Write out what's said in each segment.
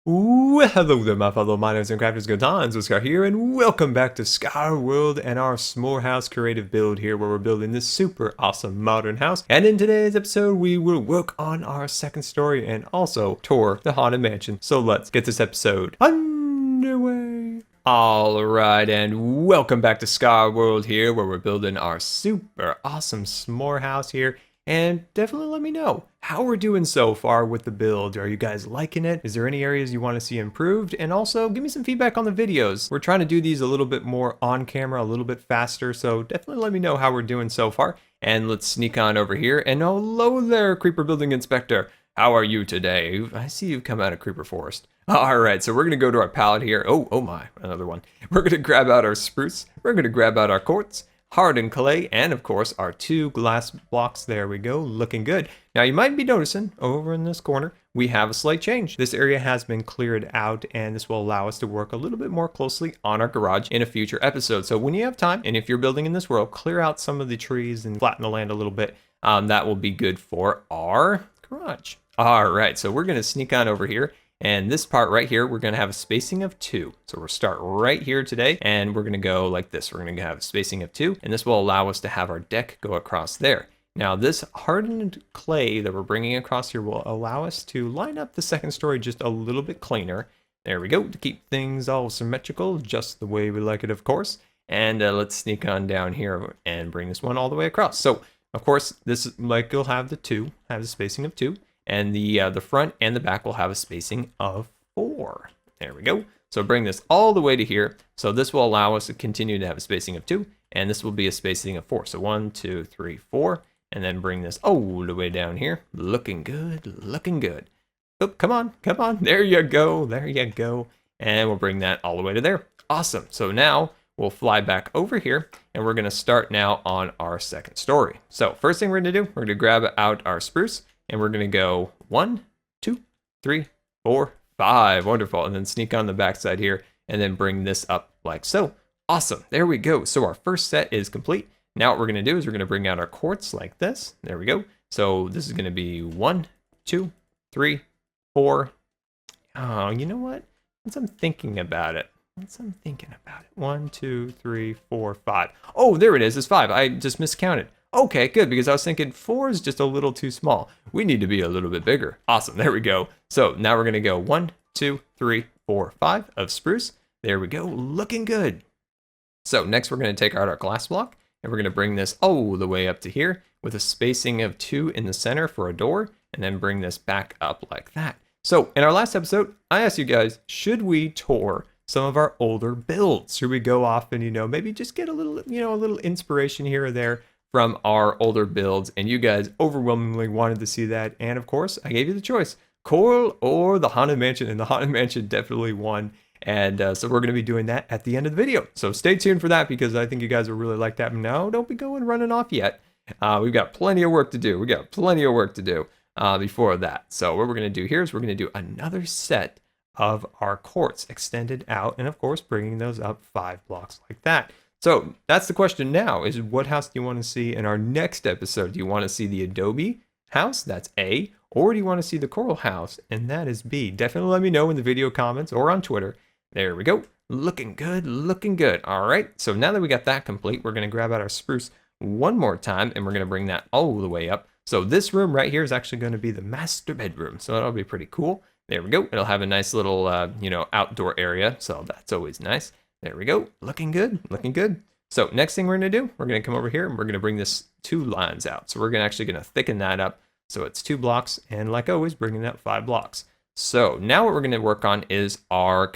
Well, hello there, my fellow miners and crafters. GoodTimesWithScar here, and welcome back to ScarWorld and our S'more House creative build here, where we're building this super awesome modern house. And in today's episode, we will work on our second story and also tour the Haunted Mansion. So let's get this episode underway. Alright, and welcome back to ScarWorld here, where we're building our super awesome S'more House here. And definitely let me know how we're doing so far with the build. Are you guys liking it? Is there any areas you want to see improved? And also give me some feedback on the videos. We're trying to do these a little bit more on camera, a little bit faster. So definitely let me know how we're doing so far. And let's sneak on over here. And hello there, Creeper Building Inspector. How are you today? I see you've come out of Creeper Forest. All right, so we're gonna go to our palette here. Oh my, another one. We're gonna grab out our spruce. We're gonna grab out our quartz, hardened clay, and of course our 2 glass blocks. There we go, looking good. Now you might be noticing over in this corner we have a slight change. This area has been cleared out, and this will allow us to work a little bit more closely on our garage in a future episode. So when you have time, and if you're building in this world, clear out some of the trees and flatten the land a little bit. That will be good for our garage. All right, so we're gonna sneak on over here. And this part right here, we're gonna have a spacing of 2. So we'll start right here today, and we're gonna go like this. We're gonna have a spacing of 2, and this will allow us to have our deck go across there. Now this hardened clay that we're bringing across here will allow us to line up the second story just a little bit cleaner. There we go, to keep things all symmetrical, just the way we like it, of course. And let's sneak on down here and bring this one all the way across. So of course, this like will have the spacing of 2. And the front and the back will have a spacing of 4. There we go. So bring this all the way to here. So this will allow us to continue to have a spacing of 2, and this will be a spacing of 4. So 1, 2, 3, 4, and then bring this all the way down here. Looking good, looking good. Oh, come on, come on. There you go, there you go. And we'll bring that all the way to there. Awesome. So now we'll fly back over here, and we're gonna start now on our second story. So first thing we're gonna do, we're gonna grab out our spruce, and we're gonna go 1, 2, 3, 4, 5. Wonderful. And then sneak on the backside here and then bring this up like so. Awesome. There we go. So our first set is complete. Now what we're gonna do is we're gonna bring out our quartz like this. There we go. So this is gonna be 1, 2, 3, 4. Oh, you know what? Once I'm thinking about it. 1, 2, 3, 4, 5. Oh, there it is. It's 5. I just miscounted. Okay, good, because I was thinking 4 is just a little too small. We need to be a little bit bigger. Awesome, there we go. So now we're gonna go 1, 2, 3, 4, 5 of spruce. There we go, looking good. So next we're gonna take out our glass block, and we're gonna bring this all the way up to here with a spacing of 2 in the center for a door, and then bring this back up like that. So in our last episode, I asked you guys, should we tour some of our older builds? Should we go off and, maybe just get a little, a little inspiration here or there from our older builds? And you guys overwhelmingly wanted to see that. And of course, I gave you the choice, Coral or the Haunted Mansion, and the Haunted Mansion definitely won. And so we're going to be doing that at the end of the video. So stay tuned for that, because I think you guys will really like that. No, don't be going running off yet. We've got plenty of work to do. Before that. So what we're going to do here is we're going to do another set of our quartz extended out, and of course bringing those up 5 blocks like that. So that's the question now, is what house do you want to see in our next episode? Do you want to see the adobe house? That's A. Or do you want to see the coral house? And that is B. Definitely let me know in the video comments or on Twitter. There we go. Looking good, looking good. All right, so now that we got that complete, we're going to grab out our spruce one more time, and we're going to bring that all the way up. So this room right here is actually going to be the master bedroom. So that'll be pretty cool. There we go. It'll have a nice little, outdoor area. So that's always nice. There we go. Looking good. Looking good. So next thing we're going to do, we're going to come over here and we're going to bring this 2 lines out. So we're actually going to thicken that up. So it's 2 blocks, and like always, bringing that 5 blocks. So now what we're going to work on is our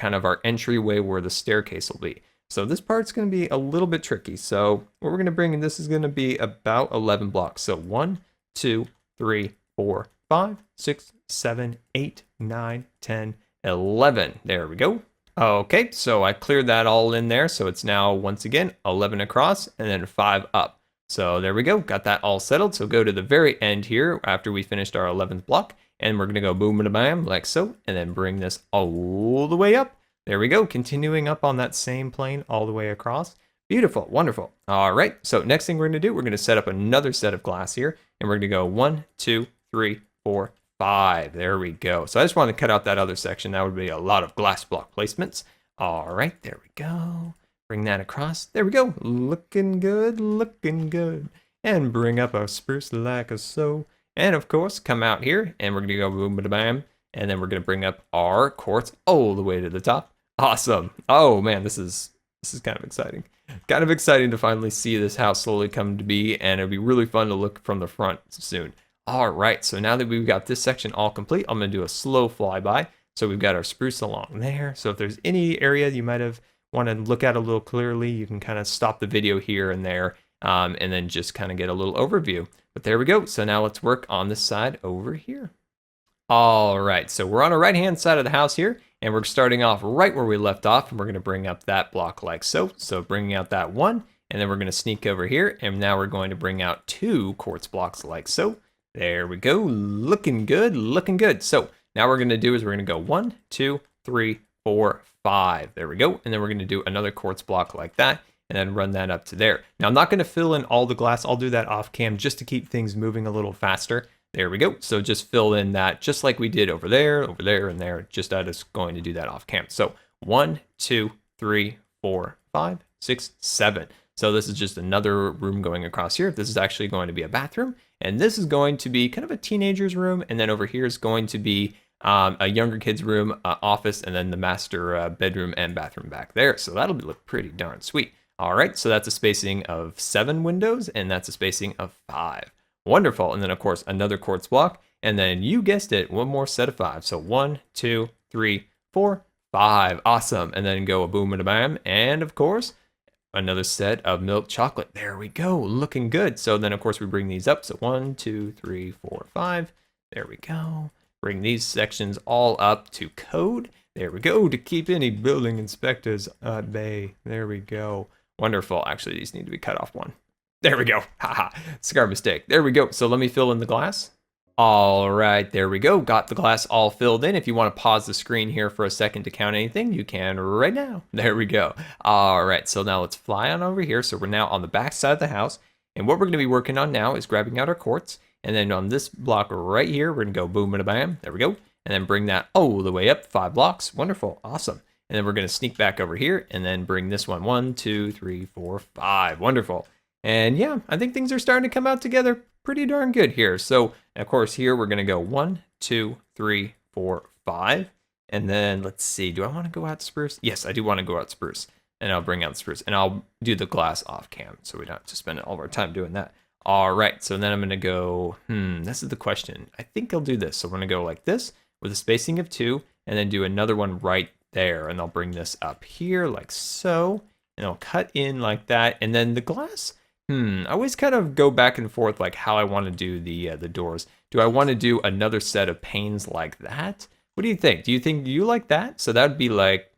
entryway where the staircase will be. So this part's going to be a little bit tricky. So what we're going to bring in, this is going to be about 11 blocks. So 1, 2, 3, 4, 5, 6, 7, 8, 9, 10, 11. There we go. Okay, so I cleared that all in there. So it's now, once again, 11 across and then 5 up. So there we go. Got that all settled. So go to the very end here after we finished our 11th block. And we're going to go boom and bam like so. And then bring this all the way up. There we go. Continuing up on that same plane all the way across. Beautiful. Wonderful. All right. So next thing we're going to do, we're going to set up another set of glass here. And we're going to go 1, 2, 3, 4, 5. There we go. So I just want to cut out that other section. That would be a lot of glass block placements. All right, there we go. Bring that across. There we go. Looking good, looking good. And bring up our spruce like so. And of course, come out here and we're gonna go boom, bada, bam. And then we're gonna bring up our quartz all the way to the top. Awesome. Oh man, this is kind of exciting. Kind of exciting to finally see this house slowly come to be, and it'll be really fun to look from the front soon. All right, so now that we've got this section all complete, I'm gonna do a slow flyby. So we've got our spruce along there. So if there's any area you might have want to look at a little clearly, you can kind of stop the video here and there, and then just kind of get a little overview. But there we go. So now let's work on this side over here. All right, so we're on the right-hand side of the house here, and we're starting off right where we left off, and we're gonna bring up that block like so. So bringing out that one, and then we're gonna sneak over here, and now we're going to bring out 2 quartz blocks like so. There we go, looking good, looking good. So now what we're gonna do is we're gonna go 1, 2, 3, 4, 5. There we go, and then we're gonna do another quartz block like that, and then run that up to there. Now I'm not gonna fill in all the glass, I'll do that off cam just to keep things moving a little faster. There we go. So just fill in that just like we did over there, and there. Just I was going to do that off cam. So 1, 2, 3, 4, 5, 6, 7. So this is just another room going across here. This is actually going to be a bathroom, and this is going to be kind of a teenager's room. And then over here is going to be a younger kid's room, office, and then the master bedroom and bathroom back there. So that'll look pretty darn sweet. All right. So that's a spacing of 7 windows, and that's a spacing of 5. Wonderful. And then of course another quartz block, and then you guessed it, one more set of 5. So 1, 2, 3, 4, 5. Awesome. And then go a boom and a bam, and of course another set of milk chocolate. There we go, looking good. So then of course we bring these up. So 1, 2, 3, 4, 5. There we go. Bring these sections all up to code. There we go, to keep any building inspectors at bay. There we go. Wonderful. Actually, these need to be cut off one. There we go. Haha, scar mistake. There we go. So let me fill in the glass. All right, there we go. Got the glass all filled in. If you want to pause the screen here for a second to count anything, you can right now. There we go. All right, so now let's fly on over here. So we're now on the back side of the house. And what we're going to be working on now is grabbing out our quartz. And then on this block right here, we're going to go boom and a bam. There we go. And then bring that all the way up 5 blocks. Wonderful. Awesome. And then we're going to sneak back over here and then bring this one 1, 2, 3, 4, 5. Wonderful. And yeah, I think things are starting to come out together pretty darn good here. So of course here we're gonna go 1, 2, 3, 4, 5. And then let's see, do I wanna go out spruce? Yes, I do wanna go out spruce. And I'll bring out spruce and I'll do the glass off cam so we don't have to spend all of our time doing that. All right, so then I'm gonna go, this is the question. I think I'll do this. So we're gonna go like this with a spacing of 2 and then do another one right there. And I'll bring this up here like so, and I'll cut in like that. And then the glass, I always kind of go back and forth like how I want to do the doors. Do I want to do another set of panes like that? What do you think? Do you like that? So that would be like,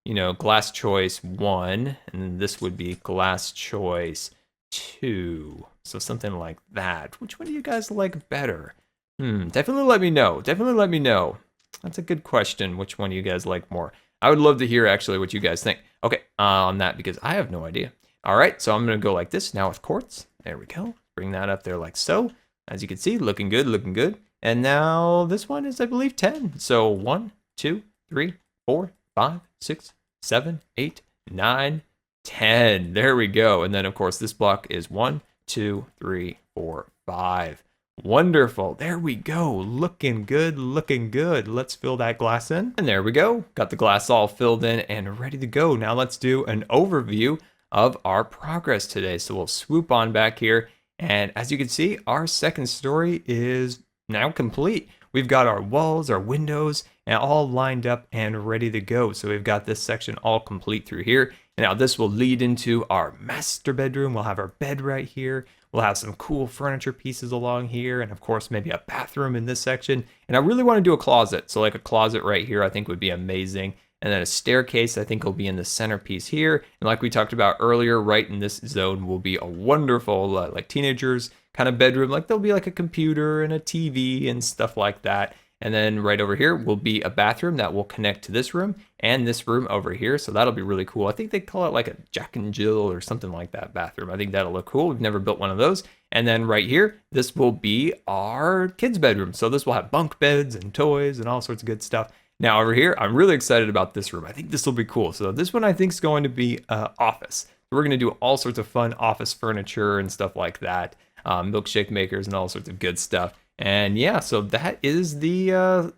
you know, glass choice 1, and this would be glass choice 2. So something like that. Which one do you guys like better? Definitely let me know. Definitely let me know. That's a good question. Which one do you guys like more? I would love to hear actually what you guys think. Okay, on that, because I have no idea. All right, so I'm gonna go like this now with quartz. There we go. Bring that up there like so. As you can see, looking good, looking good. And now this one is, I believe, 10. So 1, 2, 3, 4, 5, 6, 7, 8, 9, 10. There we go. And then of course this block is 1, 2, 3, 4, 5. Wonderful. There we go. Looking good, looking good. Let's fill that glass in. And there we go. Got the glass all filled in and ready to go. Now let's do an overview of our progress today. So we'll swoop on back here, and as you can see, our second story is now complete. We've got our walls, our windows, and all lined up and ready to go. So we've got this section all complete through here. And now this will lead into our master bedroom. We'll have our bed right here. We'll have some cool furniture pieces along here, and of course maybe a bathroom in this section. And I really want to do a closet. So like a closet right here I think would be amazing. And then a staircase I think will be in the centerpiece here. And like we talked about earlier, right in this zone will be a wonderful like teenagers kind of bedroom. Like there'll be like a computer and a TV and stuff like that. And then right over here will be a bathroom that will connect to this room and this room over here. So that'll be really cool. I think they call it like a Jack and Jill or something like that bathroom. I think that'll look cool. We've never built one of those. And then right here, this will be our kids' bedroom. So this will have bunk beds and toys and all sorts of good stuff. Now over here, I'm really excited about this room. I think this will be cool. So this one I think is going to be office. We're going to do all sorts of fun office furniture and stuff like that. Milkshake makers and all sorts of good stuff. And yeah, so that is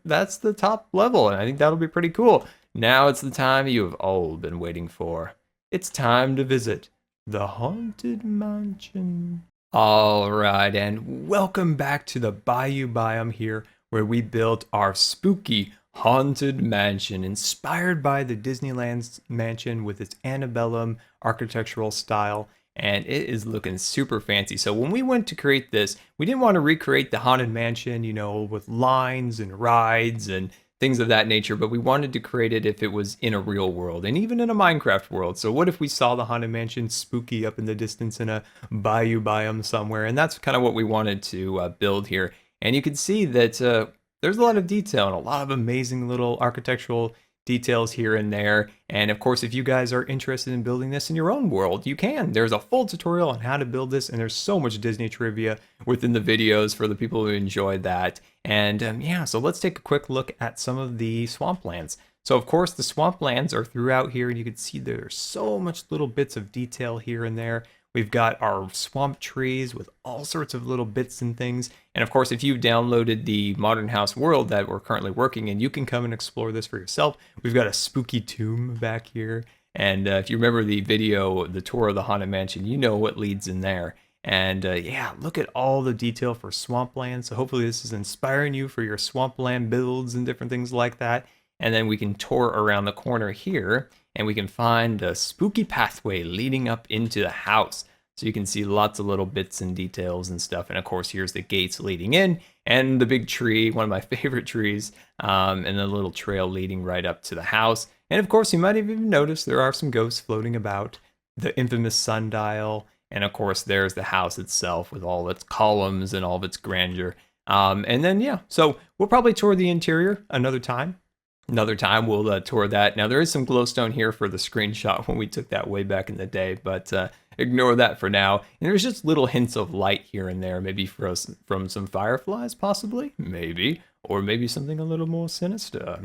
that's the top level, and I think that'll be pretty cool. Now it's the time you have all been waiting for. It's time to visit the Haunted Mansion. All right, and welcome back to the Bayou Biome here, where we built our spooky Haunted Mansion, inspired by the Disneyland mansion with its antebellum architectural style. And it is looking super fancy. So when we went to create this, we didn't want to recreate the Haunted Mansion, you know, with lines and rides and things of that nature, but we wanted to create it if it was in a real world and even in a Minecraft world. So what if we saw the Haunted Mansion spooky up in the distance in a bayou biome somewhere? And that's kind of what we wanted to build here. And you can see that there's a lot of detail and a lot of amazing little architectural details here and there. And of course, if you guys are interested in building this in your own world, you can. There's a full tutorial on how to build this, and there's so much Disney trivia within the videos for the people who enjoyed that. And yeah, so let's take a quick look at some of the swamplands. So of course, the swamplands are throughout here, and you can see there's so much little bits of detail here and there. We've got our swamp trees with all sorts of little bits and things. And of course, if you've downloaded the Modern House World that we're currently working in, you can come and explore this for yourself. We've got a spooky tomb back here. And if you remember the video, the tour of the Haunted Mansion, you know what leads in there. And yeah, look at all the detail for swampland. So hopefully this is inspiring you for your swampland builds and different things like that. And then we can tour around the corner here, and we can find a spooky pathway leading up into the house. So you can see lots of little bits and details and stuff. And of course, here's the gates leading in, and the big tree, one of my favorite trees, and the little trail leading right up to the house. And of course, you might have even noticed there are some ghosts floating about, the infamous sundial. And of course, there's the house itself with all its columns and all of its grandeur. And then, yeah, so we'll probably tour the interior another time. Another time we'll tour that. Now there is some glowstone here for the screenshot when we took that way back in the day, but ignore that for now. And there's just little hints of light here and there, maybe from some fireflies possibly, maybe, or maybe something a little more sinister.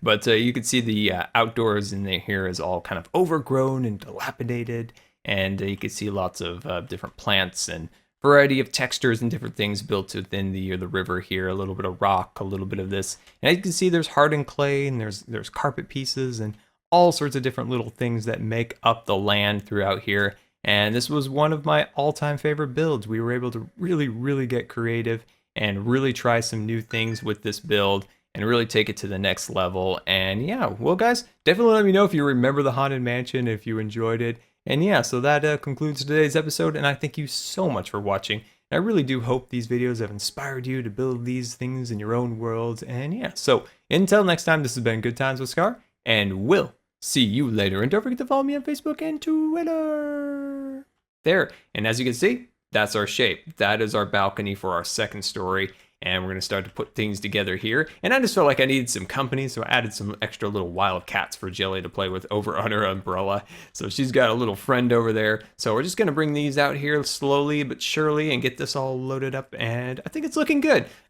But you can see the outdoors in here is all kind of overgrown and dilapidated, and you can see lots of different plants and variety of textures and different things built within the river here. A little bit of rock, a little bit of this, and as you can see, there's hardened clay, and there's carpet pieces and all sorts of different little things that make up the land throughout here. And this was one of my all-time favorite builds. We were able to really get creative and really try some new things with this build and really take it to the next level. And yeah, well guys, definitely let me know if you remember the Haunted Mansion, if you enjoyed it. And yeah, so that concludes today's episode, and I thank you so much for watching. I really do hope these videos have inspired you to build these things in your own worlds. And yeah, so until next time, this has been Good Times with Scar, and we'll see you later. And don't forget to follow me on Facebook and Twitter. There, and as you can see, that's our shape. That is our balcony for our second story. And we're going to start to put things together here. And I just felt like I needed some company, so I added some extra little wild cats for Jelly to play with over on her umbrella. So she's got a little friend over there. So we're just going to bring these out here slowly but surely and get this all loaded up. And I think it's looking good.